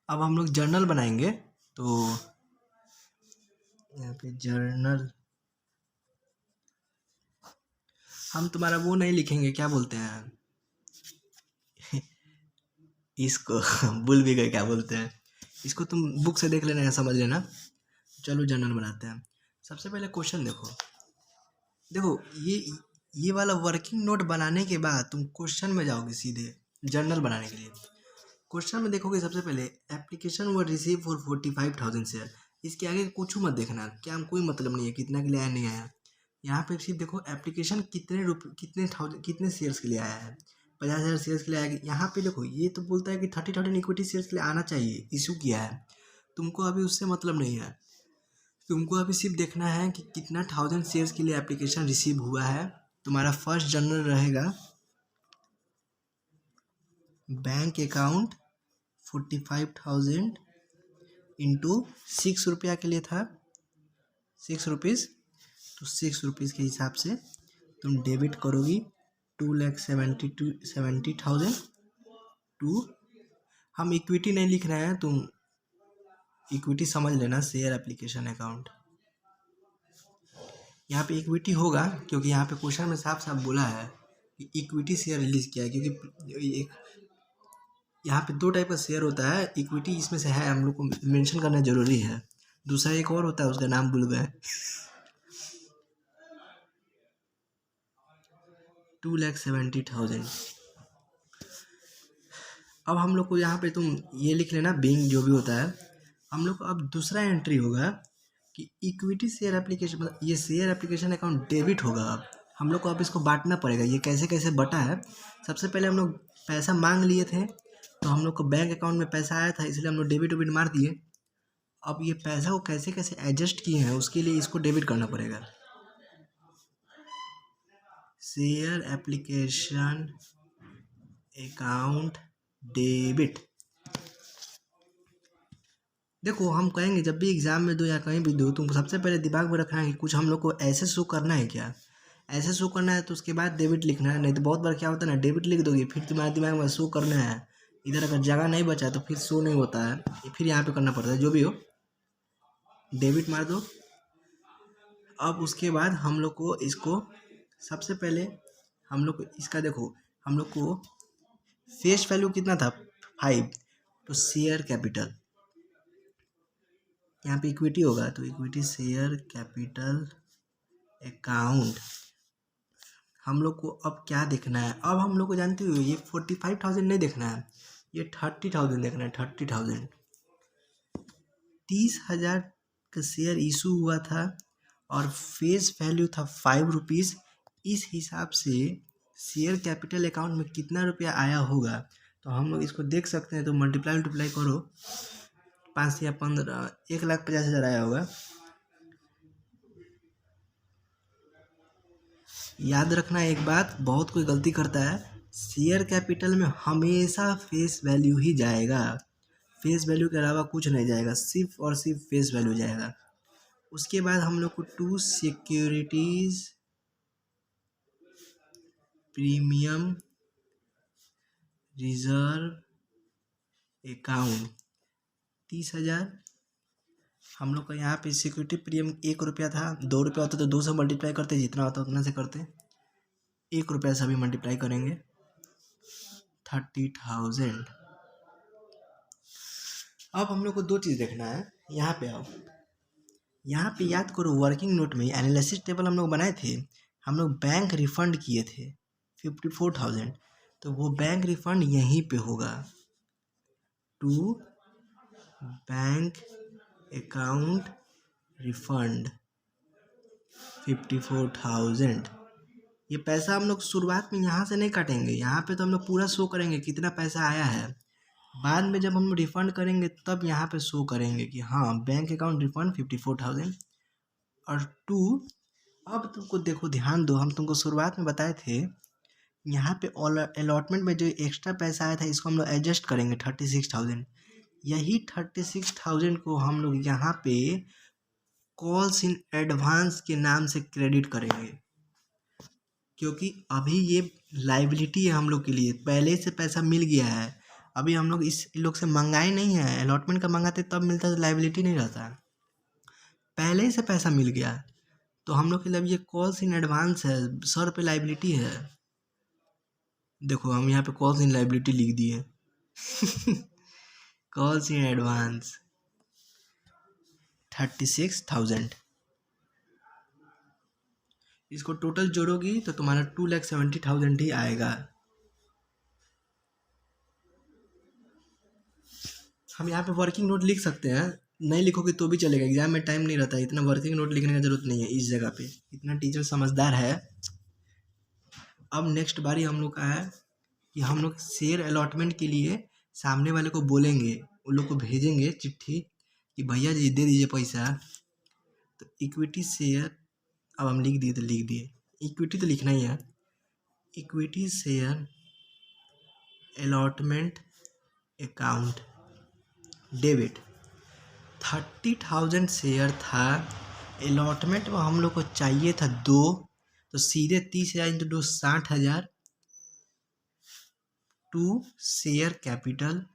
अब हम लोग जर्नल बनाएंगे, तो यहाँ पे जर्नल हम तुम्हारा वो नहीं लिखेंगे, क्या बोलते हैं इसको भूल भी गए क्या बोलते हैं इसको, तुम बुक से देख लेना या समझ लेना। चलो जर्नल बनाते हैं। सबसे पहले क्वेश्चन देखो, देखो ये वाला वर्किंग नोट बनाने के बाद तुम क्वेश्चन में जाओगे सीधे जर्नल बनाने के लिए। क्वेश्चन में देखोगे सबसे पहले application were receive for 45,000 share. इसके आगे कुछ मत देखना, क्या कोई मतलब नहीं है कितना के लिए आया नहीं आया। यहाँ पे सिर्फ देखो एप्लीकेशन कितने शेयर्स के लिए आया है। 50,000 शेयर्स के लिए आया। यहाँ पे देखो ये तो बोलता है कि 30,000 इक्विटी शेयर्स के लिए आना चाहिए, इशू किया है। तुमको अभी उससे मतलब नहीं है, तुमको अभी सिर्फ देखना है कि कितना 1000 शेयर्स के लिए एप्लीकेशन रिसीव हुआ है। तुम्हारा फर्स्ट जर्नल रहेगा बैंक अकाउंट 45,000 इंटू 6 रुपया के लिए था, 6 रुपीज़। तो 6 रुपीज़ के हिसाब से तुम डेबिट करोगी 2,70,000 टू, हम इक्विटी नहीं लिख रहे हैं, तुम इक्विटी समझ लेना, शेयर एप्लीकेशन अकाउंट। यहाँ पे इक्विटी होगा क्योंकि यहाँ पे क्वेश्चन में साफ साफ बोला है कि इक्विटी शेयर रिलीज किया है, क्योंकि एक यहाँ पे 2 टाइप का शेयर होता है, इक्विटी इसमें से है, हम लोग को मेंशन करना जरूरी है। दूसरा एक और होता है, उसका नाम भूल गए, 2,70,000। अब हम लोग को यहाँ पे तुम ये लिख लेना बिंग जो भी होता है। हम लोग को अब दूसरा एंट्री होगा कि इक्विटी शेयर एप्लीकेशन, मतलब ये शेयर एप्लीकेशन अकाउंट डेबिट होगा। अब हम लोग को अब इसको बांटना पड़ेगा, ये कैसे कैसे बटा है। सबसे पहले हम लोग पैसा मांग लिए थे, तो हम लोग को बैंक अकाउंट में पैसा आया था, इसलिए हम लोग डेबिट वेबिट मार दिए। अब ये पैसा को कैसे कैसे एडजस्ट किए हैं उसके लिए इसको डेबिट करना पड़ेगा। Share application account debit. देखो हम कहेंगे जब भी एग्जाम में दो या कहीं भी दो, तुमको सबसे पहले दिमाग में रखना है कि कुछ हम लोग को ऐसे शो करना है क्या, ऐसे शो करना है तो उसके बाद डेबिट लिखना है। नहीं तो बहुत बार क्या होता है ना, डेबिट लिख दोगे फिर तुम्हारे दिमाग में शो करना है, इधर अगर जगह नहीं बचा तो फिर शो नहीं होता है, फिर यहाँ पे करना पड़ता है। जो भी हो डेबिट मार दो। अब उसके बाद हम लोग को इसको सबसे पहले हम लोग को इसका देखो, हम लोग को फेस वैल्यू कितना था 5, तो शेयर कैपिटल, यहाँ पे इक्विटी होगा तो इक्विटी शेयर कैपिटल अकाउंट। हम लोग को अब क्या देखना है, अब हम लोग को जानते हो ये 45,000 नहीं देखना है, ये 30,000 देखना है। 30,000, 30,000 का शेयर इशू हुआ था और फेस वैल्यू था 5 रुपीज़। इस हिसाब से शेयर कैपिटल अकाउंट में कितना रुपया आया होगा, तो हम लोग इसको देख सकते हैं। तो मल्टीप्लाई करो, 5 या 15, 1,50,000 आया होगा। याद रखना एक बात, बहुत कोई गलती करता है, शेयर कैपिटल में हमेशा फेस वैल्यू ही जाएगा, फेस वैल्यू के अलावा कुछ नहीं जाएगा, सिर्फ और सिर्फ फेस वैल्यू जाएगा। उसके बाद हम लोग को to securities premium reserve account 30,000। हम लोग का यहाँ पे सिक्योरिटी प्रीमियम 1 रुपया था, 2 रुपया होता तो 2 से मल्टीप्लाई करते, जितना होता उतना से करते, 1 रुपया से अभी मल्टीप्लाई करेंगे 30,000। अब हम लोग को 2 चीज़ देखना है, यहाँ पे आओ, यहाँ पे याद करो वर्किंग नोट में एनालिसिस टेबल हम लोग बनाए थे, हम लोग बैंक रिफंड किए थे 54,000, तो वो बैंक रिफंड यहीं पे होगा, टू बैंक अकाउंट रिफंड 54,000। ये पैसा हम लोग शुरुआत में यहाँ से नहीं काटेंगे, यहाँ पे तो हम लोग पूरा शो करेंगे कितना पैसा आया है। बाद में जब हम रिफंड करेंगे तब यहाँ पे शो करेंगे कि हाँ बैंक अकाउंट रिफंड 54,000 और टू। अब तुमको देखो ध्यान दो, हम तुमको शुरुआत में बताए थे यहाँ पे अलॉटमेंट में जो एक्स्ट्रा पैसा आया था इसको हम लोग एडजस्ट करेंगे 36,000। यही 36,000 को हम लोग यहाँ पे कॉल्स इन एडवांस के नाम से क्रेडिट करेंगे, क्योंकि अभी ये लाइबिलिटी है हम लोग के लिए, पहले से पैसा मिल गया है। अभी हम लोग इस लोग से मंगाए नहीं है, अलॉटमेंट का मंगाते तब मिलता तो लाइबिलिटी नहीं रहता, पहले ही से पैसा मिल गया। तो हम लोग के लिए ये कॉल्स इन एडवांस है, 100 रुपये लाइबिलिटी है। देखो हम यहाँ पे कॉल्स इन लाइबिलिटी लिख दिए कॉल्स इन एडवांस 36,000। इसको टोटल जोड़ोगी तो तुम्हारा 2,70,000 ही आएगा। हम यहाँ पे वर्किंग नोट लिख सकते हैं, नहीं लिखोगे तो भी चलेगा, एग्जाम में टाइम नहीं रहता, इतना वर्किंग नोट लिखने की जरूरत नहीं है इस जगह पे, इतना टीचर समझदार है। अब नेक्स्ट बारी हम लोग का है कि हम लोग शेयर अलॉटमेंट के लिए सामने वाले को बोलेंगे, उन लोग को भेजेंगे चिट्ठी कि भैया जी दे दीजिए पैसा। तो इक्विटी शेयर, अब हम लिख दिए तो लिख दिए, इक्विटी तो लिखना ही है, equity share allotment account debit 30,000 share था, अलॉटमेंट में हम लोग को चाहिए था 2, तो सीधे 30,000 इंटू 2 60,000 टू शेयर कैपिटल।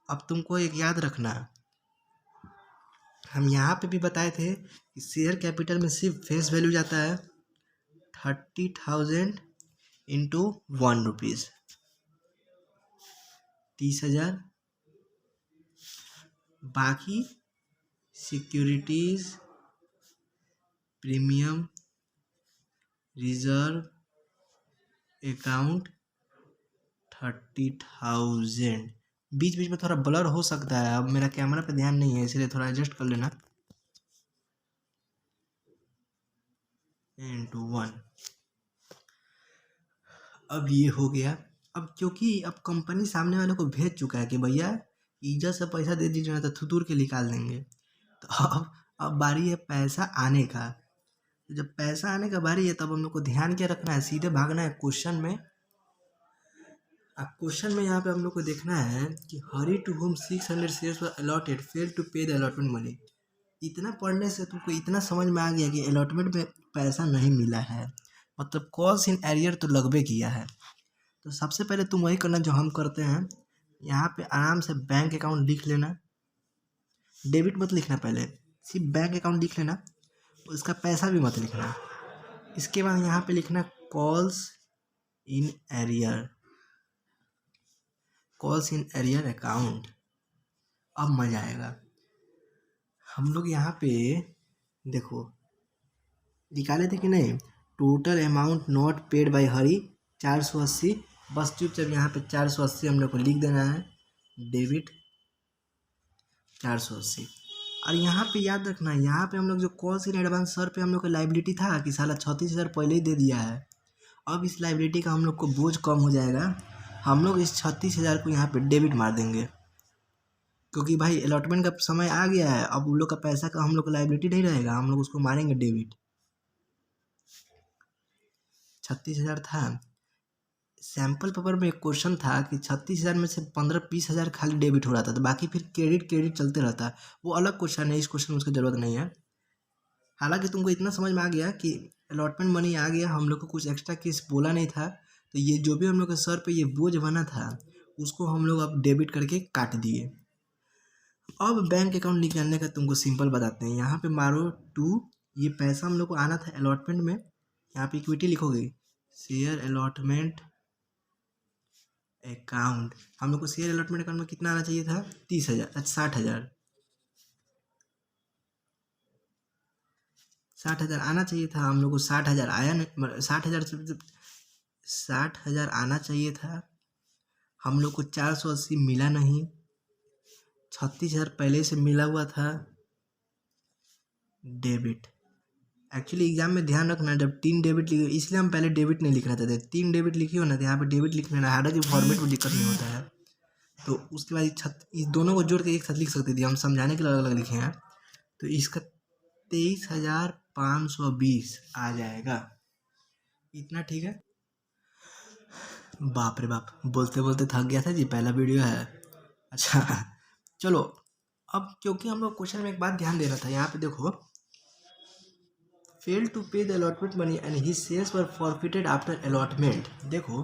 अब तुमको एक याद रखना, हम यहाँ पे भी बताए थे कि शेयर कैपिटल में सिर्फ फेस वैल्यू जाता है 30,000 इंटू 1 रुपीज़ 30,000, बाकी सिक्योरिटीज प्रीमियम रिजर्व अकाउंट 30,000। बीच बीच में थोड़ा ब्लर हो सकता है, अब मेरा कैमरा पे ध्यान नहीं है इसलिए थोड़ा एडजस्ट कर लेना। इंटू 1, अब ये हो गया। अब क्योंकि अब कंपनी सामने वाले को भेज चुका है कि भैया इज्जत से पैसा दे दीजिए ना तो थुतूर के निकाल देंगे, तो अब बारी है पैसा आने का। जब पैसा आने का बारी है तब हम लोग को ध्यान क्या रखना है, सीधे भागना है क्वेश्चन में। अब क्वेश्चन में यहाँ पे हम लोग को देखना है कि Hari to home 600 shares were allotted fail to pay the allotment money. इतना पढ़ने से तुमको इतना समझ में आ गया कि अलॉटमेंट में पैसा नहीं मिला है, मतलब कॉल्स इन एरियर तो लगभग किया है। तो सबसे पहले तुम वही करना जो हम करते हैं, यहाँ पे आराम से बैंक अकाउंट लिख लेना, डेबिट मत लिखना, पहले सिर्फ बैंक अकाउंट लिख लेना, उसका पैसा भी मत लिखना। इसके बाद यहाँ पे लिखना calls in arrear, calls in arrear account. अब मजा आएगा। हम लोग यहाँ पे देखो निकाले थे कि नहीं, total amount not paid by Hari 480, बस चुपचाप यहाँ पे 480 हम लोग को लिख देना है, डेबिट 480। और यहाँ पे याद रखना, यहाँ पे हम लोग जो कॉल्स इन एडवांस सर पे हम लोग का लाइबिलिटी था कि साला 36,000 पहले ही दे दिया है। अब इस लाइबिलिटी का हम लोग को बोझ कम हो जाएगा, हम लोग इस 36,000 को यहाँ पे डेबिट मार देंगे, क्योंकि भाई अलॉटमेंट का समय आ गया है, अब उन लोग का पैसा का हम लोग का लाइबिलिटी नहीं रहेगा, हम लोग उसको मारेंगे डेबिट। 36,000 था, सैम्पल पेपर में एक क्वेश्चन था कि 36,000 में से 15-20,000 खाली डेबिट हो रहा था, तो बाकी फिर क्रेडिट चलते रहता, वो अलग क्वेश्चन है, इस क्वेश्चन में उसकी ज़रूरत नहीं है। हालांकि तुमको इतना समझ में आ गया कि अलॉटमेंट मनी आ गया, हम लोग को कुछ एक्स्ट्रा केस बोला नहीं था, तो ये जो भी हम लोग के सर पे ये बोझ बना था उसको हम लोग अब डेबिट करके काट दिए। अब बैंक अकाउंट निकालने का तुमको सिंपल बताते हैं, यहाँ पे मारो 2, ये पैसा हम लोग को आना था अलॉटमेंट में, यहाँ पे इक्विटी लिखोगे, शेयर अलॉटमेंट अकाउंट, हम लोग को शेयर अलॉटमेंट अकाउंट में कितना आना चाहिए था, 30,000, 60,000, 60,000 आना चाहिए था, हम लोग को 60,000 आया नहीं, 60,000 आना चाहिए था, हम लोग को 480 मिला नहीं, 36,000 पहले से मिला हुआ था, डेबिट। एक्चुअली एग्जाम में ध्यान रखना, जब 3 डेबिट लिखे, इसलिए हम पहले डेबिट नहीं लिखना चाहते, 3 डेबिट लिखी हो ना तो यहाँ पे डेबिट लिख लेना, हालांकि फॉर्मेट में दिक्कत नहीं होता है। तो उसके बाद इस दोनों को जोड़ के एक साथ लिख सकते थे, हम समझाने के लिए अलग अलग लिखे हैं। तो इसका 23,520 आ जाएगा, इतना ठीक है। बाप रे बाप, बोलते बोलते थक गया था जी, पहला वीडियो है। अच्छा चलो, अब क्योंकि हम लोग क्वेश्चन में एक बात ध्यान देना था, यहाँ पे देखो, fail to pay the allotment money and his shares were forfeited after allotment. देखो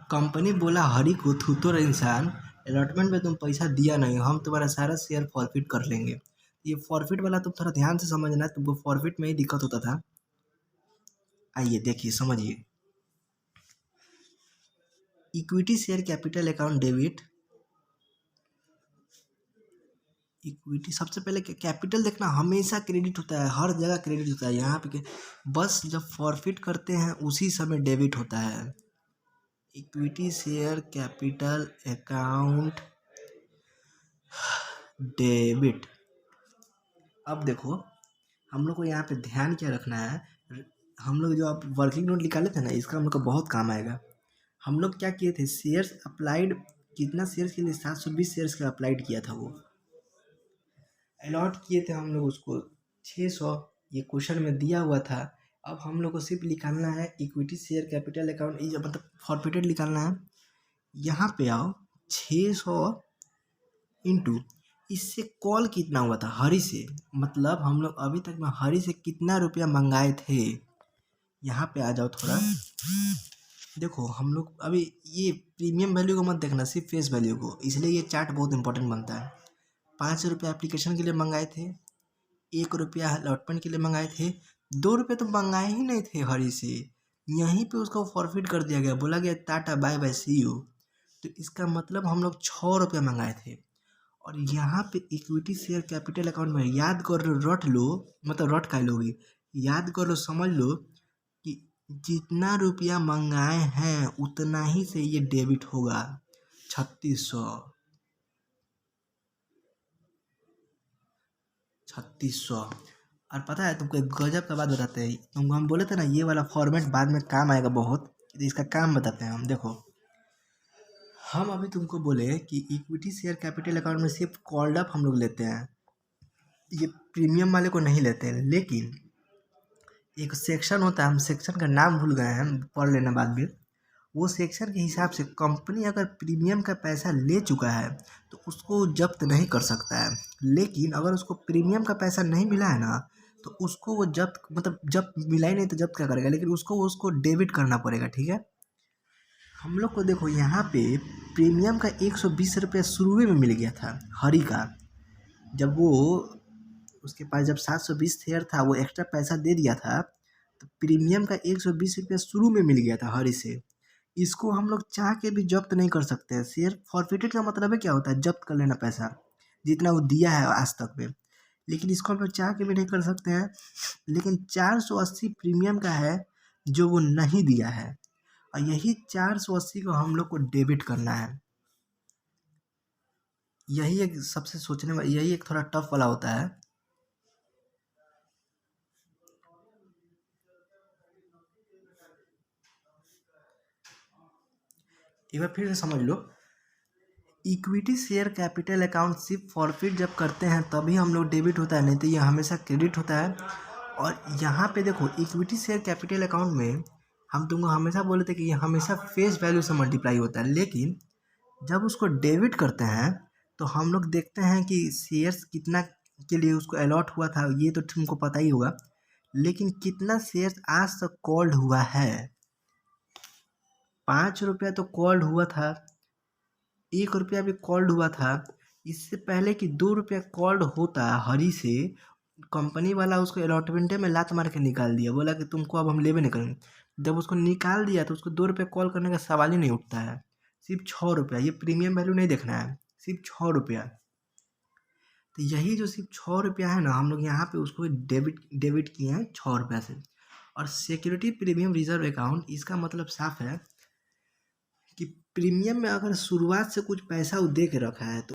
कंपनी बोला हरी को थूतोर इंसान अलॉटमेंट में तुम पैसा दिया नहीं, हम तुम्हारा सारा शेयर फॉरफिट कर लेंगे। ये फॉरफिट वाला तुम थोड़ा ध्यान से समझना, तुमको फॉरफिट में ही दिक्कत होता था। आइए देखिए समझिए, equity share capital account debit. Equity सबसे पहले कैपिटल देखना, हमेशा क्रेडिट होता है, हर जगह क्रेडिट होता है। यहाँ पे बस जब फॉरफिट करते हैं उसी समय डेबिट होता है। Equity share capital account debit. अब देखो हम लोग को यहाँ पे ध्यान क्या रखना है, हम लोग जो आप वर्किंग नोट निकाले थे ना, इसका हम लोग को बहुत काम आएगा। हम लोग क्या किए थे, शेयर्स अप्लाइड, कितना शेयर्स के लिए 720 शेयर्स का अप्लाइड किया था, वो अलॉट किए थे हम लोग उसको 600, ये क्वेश्चन में दिया हुआ था। अब हम लोग को सिर्फ निकालना है इक्विटी शेयर कैपिटल अकाउंट, ये मतलब फॉरफिटेड निकालना है। यहाँ पे आओ 600 इंटू, इससे कॉल कितना हुआ था हरी से, मतलब हम लोग अभी तक में हरी से कितना रुपया मंगाए थे। यहाँ पे आ जाओ थोड़ा, देखो हम लोग अभी ये प्रीमियम वैल्यू को मत देखना, सिर्फ फेस वैल्यू को, इसलिए ये चार्ट बहुत इंपॉर्टेंट बनता है। 5 रुपया एप्लीकेशन के लिए मंगाए थे, 1 रुपया अलॉटमेंट के लिए मंगाए थे, 2 रुपये तो मंगाए ही नहीं थे हरी से, यहीं पे उसको फॉरफिट कर दिया गया, बोला गया tata bye bye see you. तो इसका मतलब हम लोग 6 रुपया मंगाए थे। और यहाँ पे इक्विटी शेयर कैपिटल अकाउंट में याद कर लो, रट लो, मतलब रट का लोगी, याद कर लो, समझ लो कि जितना रुपया मंगाए हैं उतना ही से ये डेबिट होगा, 3600। 3600। और पता है तुमको एक गजब का बात बताते हैं, तुमको हम बोले थे ना ये वाला फॉर्मेट बाद में काम आएगा बहुत, तो इसका काम बताते हैं हम। देखो हम अभी तुमको बोले कि इक्विटी शेयर कैपिटल अकाउंट में सिर्फ कॉल्ड अप हम लोग लेते हैं, ये प्रीमियम वाले को नहीं लेते हैं। लेकिन एक सेक्शन होता है, हम सेक्शन का नाम भूल गए हैं, पढ़ लेना बाद में। वो सेक्शन के हिसाब से कंपनी अगर प्रीमियम का पैसा ले चुका है तो उसको जब्त नहीं कर सकता है, लेकिन अगर उसको प्रीमियम का पैसा नहीं मिला है ना, तो उसको वो जब्त, मतलब जब मिला ही नहीं तो जब्त क्या करेगा, लेकिन उसको उसको डेबिट करना पड़ेगा, ठीक है। हम लोग को देखो यहाँ पे प्रीमियम का 120 रुपया शुरू में मिल गया था हरी का, जब वो उसके पास जब 720 शेयर था, वो एक्स्ट्रा पैसा दे दिया था, तो प्रीमियम का 120 रुपया शुरू में मिल गया था हरी से। इसको हम लोग चाह के भी जब्त नहीं कर सकते हैं। शेयर फॉरफिटेड का मतलब है क्या होता है, जब्त कर लेना पैसा जितना वो दिया है आज तक में, लेकिन इसको हम लोग चाह के भी नहीं कर सकते हैं। लेकिन 480 प्रीमियम का है जो वो नहीं दिया है, और यही 480 को हम लोग को डेबिट करना है। यही एक सबसे सोचने वाला, यही एक थोड़ा टफ वाला होता है। एक बार फिर से समझ लो, इक्विटी शेयर कैपिटल अकाउंट सिर्फ फॉरफिट जब करते हैं तभी हम लोग डेबिट होता है, नहीं तो ये हमेशा क्रेडिट होता है। और यहाँ पे देखो इक्विटी शेयर कैपिटल अकाउंट में हम तुमको हमेशा बोले थे कि ये हमेशा फेस वैल्यू से मल्टीप्लाई होता है, लेकिन जब उसको डेबिट करते हैं तो हम लोग देखते हैं कि शेयर्स कितना के लिए उसको अलॉट हुआ था, ये तो तुमको पता ही होगा, लेकिन कितना शेयर्स आज तक कॉल्ड हुआ है। 5 रुपया तो कॉल्ड हुआ था, 1 रुपया भी कॉल्ड हुआ था, इससे पहले कि 2 रुपया कॉल्ड होता हरी से, कंपनी वाला उसको अलॉटमेंटे में लात मार के निकाल दिया, बोला कि तुमको अब हम लेवे नहीं करेंगे। जब उसको निकाल दिया तो उसको 2 रुपये कॉल करने का सवाल ही नहीं उठता है, सिर्फ 6 रुपया, ये प्रीमियम वैल्यू नहीं देखना है, सिर्फ 6 रुपया। तो यही जो सिर्फ 6 रुपया है ना, हम लोग यहाँ पे उसको डेबिट किए हैं 6 रुपया से। और सिक्योरिटी प्रीमियम रिजर्व अकाउंट, इसका मतलब साफ है कि प्रीमियम में अगर शुरुआत से कुछ पैसा वो दे के रखा है तो